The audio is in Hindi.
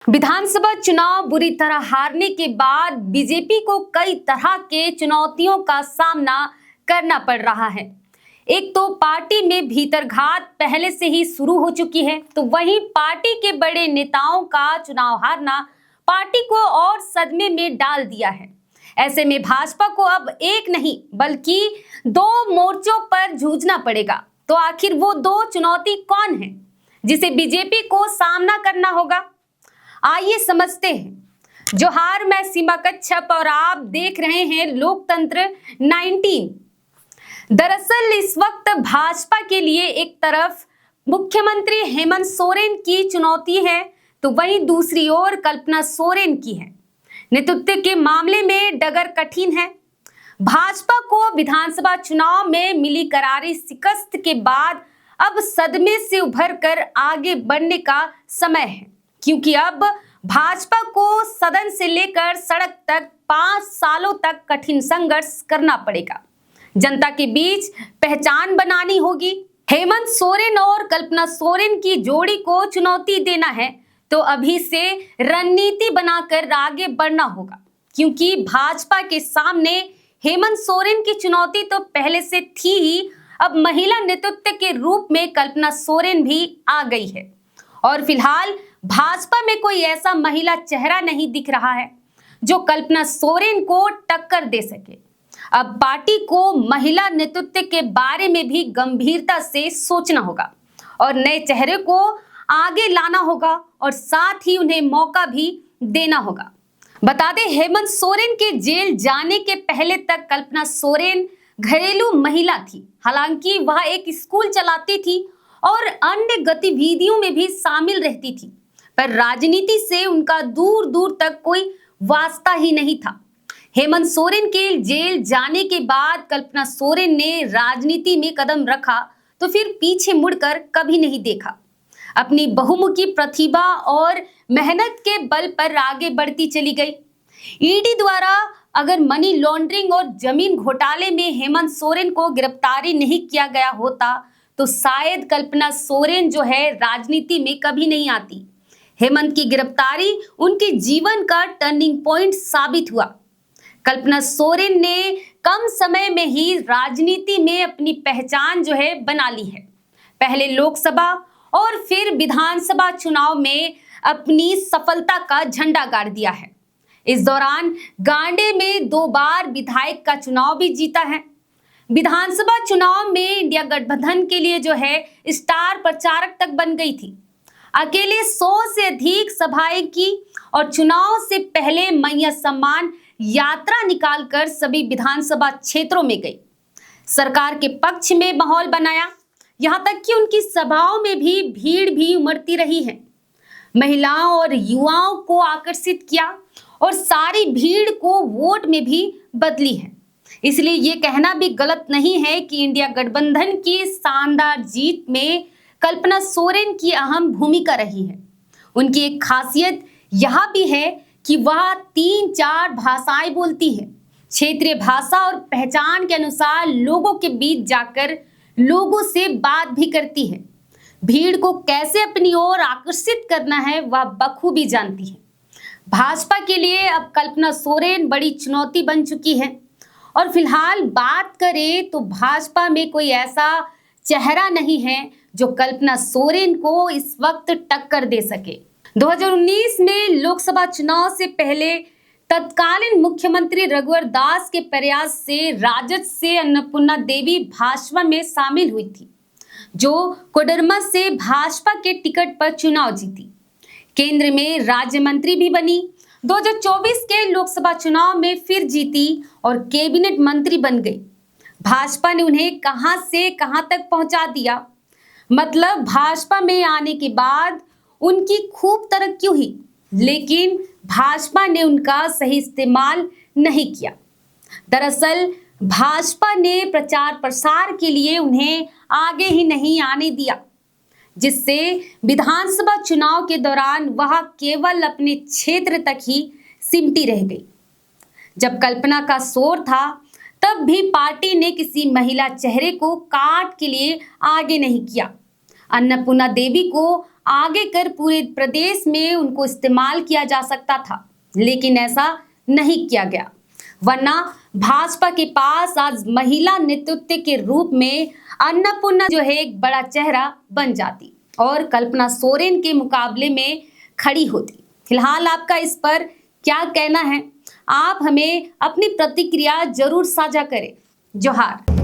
विधानसभा चुनाव बुरी तरह हारने के बाद बीजेपी को कई तरह के चुनौतियों का सामना करना पड़ रहा है। एक तो पार्टी में भीतरघात पहले से ही शुरू हो चुकी है, तो वहीं पार्टी के बड़े नेताओं का चुनाव हारना पार्टी को और सदमे में डाल दिया है। ऐसे में भाजपा को अब एक नहीं बल्कि दो मोर्चों पर जूझना पड़ेगा। तो आखिर वो दो चुनौती कौन है जिसे बीजेपी को सामना करना होगा? आइए समझते हैं। जोहार, मैं सीमा कच्छप और आप देख रहे हैं लोकतंत्र 19। दरअसल इस वक्त भाजपा के लिए एक तरफ मुख्यमंत्री हेमंत सोरेन की चुनौती है, तो वहीं दूसरी ओर कल्पना सोरेन की है। नेतृत्व के मामले में डगर कठिन है। भाजपा को विधानसभा चुनाव में मिली करारी शिकस्त के बाद अब सदमे से उभरकर आगे बढ़ने का समय है, क्योंकि अब भाजपा को सदन से लेकर सड़क तक 5 सालों तक कठिन संघर्ष करना पड़ेगा। जनता के बीच पहचान बनानी होगी। हेमंत सोरेन और कल्पना सोरेन की जोड़ी को चुनौती देना है तो अभी से रणनीति बनाकर आगे बढ़ना होगा, क्योंकि भाजपा के सामने हेमंत सोरेन की चुनौती तो पहले से थी ही, अब महिला नेतृत्व के रूप में कल्पना सोरेन भी आ गई है। और फिलहाल भाजपा में कोई ऐसा महिला चेहरा नहीं दिख रहा है जो कल्पना सोरेन को टक्कर दे सके। अब पार्टी को महिला नेतृत्व के बारे में भी गंभीरता से सोचना होगा और नए चेहरे को आगे लाना होगा और साथ ही उन्हें मौका भी देना होगा। बता दें, हेमंत सोरेन के जेल जाने के पहले तक कल्पना सोरेन घरेलू महिला थी। हालांकि वह एक स्कूल चलाती थी और अन्य गतिविधियों में भी शामिल रहती थी, पर राजनीति से उनका दूर दूर तक कोई वास्ता ही नहीं था। हेमंत सोरेन के जेल जाने के बाद कल्पना सोरेन ने राजनीति में कदम रखा तो फिर पीछे मुड़कर कभी नहीं देखा। अपनी बहुमुखी प्रतिभा और मेहनत के बल पर आगे बढ़ती चली गई। ईडी द्वारा अगर मनी लॉन्ड्रिंग और जमीन घोटाले में हेमंत सोरेन को गिरफ्तारी नहीं किया गया होता तो शायद कल्पना सोरेन जो है राजनीति में कभी नहीं आती। हेमंत की गिरफ्तारी उनके जीवन का टर्निंग पॉइंट साबित हुआ। कल्पना सोरेन ने कम समय में ही राजनीति में अपनी पहचान जो है बना ली है। पहले लोकसभा और फिर विधानसभा चुनाव में अपनी सफलता का झंडा गाड़ दिया है। इस दौरान गांडे में 2 बार विधायक का चुनाव भी जीता है। विधानसभा चुनाव में इंडिया गठबंधन के लिए जो है स्टार प्रचारक तक बन गई थी। अकेले 100 से अधिक सभाएं की और चुनाव से पहले मैया सम्मान यात्रा निकालकर सभी विधानसभा क्षेत्रों में गई। सरकार के पक्ष में माहौल बनाया, यहाँ तक कि उनकी सभाओं में भी भीड़ भी उमड़ती रही है। महिलाओं और युवाओं को आकर्षित किया और सारी भीड़ को वोट में भी बदली है। इसलिए ये कहना भी गलत नहीं है कि इंडिया गठबंधन की शानदार जीत में कल्पना सोरेन की अहम भूमिका रही है। उनकी एक खासियत यह भी है कि वह 3-4 भाषाएं बोलती है। क्षेत्रीय भाषा और पहचान के अनुसार लोगों के बीच जाकर लोगों से बात भी करती है। भीड़ को कैसे अपनी ओर आकर्षित करना है वह बखूबी जानती है। भाजपा के लिए अब कल्पना सोरेन बड़ी चुनौती बन चुकी है और फिलहाल बात करें तो भाजपा में कोई ऐसा चेहरा नहीं है जो कल्पना सोरेन को इस वक्त टक्कर दे सके। 2019 में लोकसभा चुनाव से पहले तत्कालीन मुख्यमंत्री रघुवर दास के प्रयास से राजद से अन्नपूर्णा देवी भाजपा में शामिल हुई थी, जो कोडरमा से भाजपा के टिकट पर चुनाव जीती। केंद्र में राज्य मंत्री भी बनी। 2024 के लोकसभा चुनाव में फिर जीती और कैबिनेट मंत्री बन गई। भाजपा ने उन्हें कहां से कहां तक पहुंचा दिया। मतलब भाजपा में आने के बाद उनकी खूब तरक्की हुई, लेकिन भाजपा ने उनका सही इस्तेमाल नहीं किया। दरअसल भाजपा ने प्रचार प्रसार के लिए उन्हें आगे ही नहीं आने दिया, जिससे विधानसभा चुनाव के दौरान वह केवल अपने क्षेत्र तक ही सिमटी रह गई। जब कल्पना का शोर था तब भी पार्टी ने किसी महिला चेहरे को काट के लिए आगे नहीं किया। अन्नपूर्णा देवी को आगे कर पूरे प्रदेश में उनको इस्तेमाल किया जा सकता था, लेकिन ऐसा नहीं किया गया। वरना भाजपा के पास आज महिला नेतृत्व के रूप में अन्नपूर्णा जो है एक बड़ा चेहरा बन जाती और कल्पना सोरेन के मुकाबले में खड़ी होती। फिलहाल आपका इस पर क्या कहना है? आप हमें अपनी प्रतिक्रिया जरूर साझा करें। जोहार।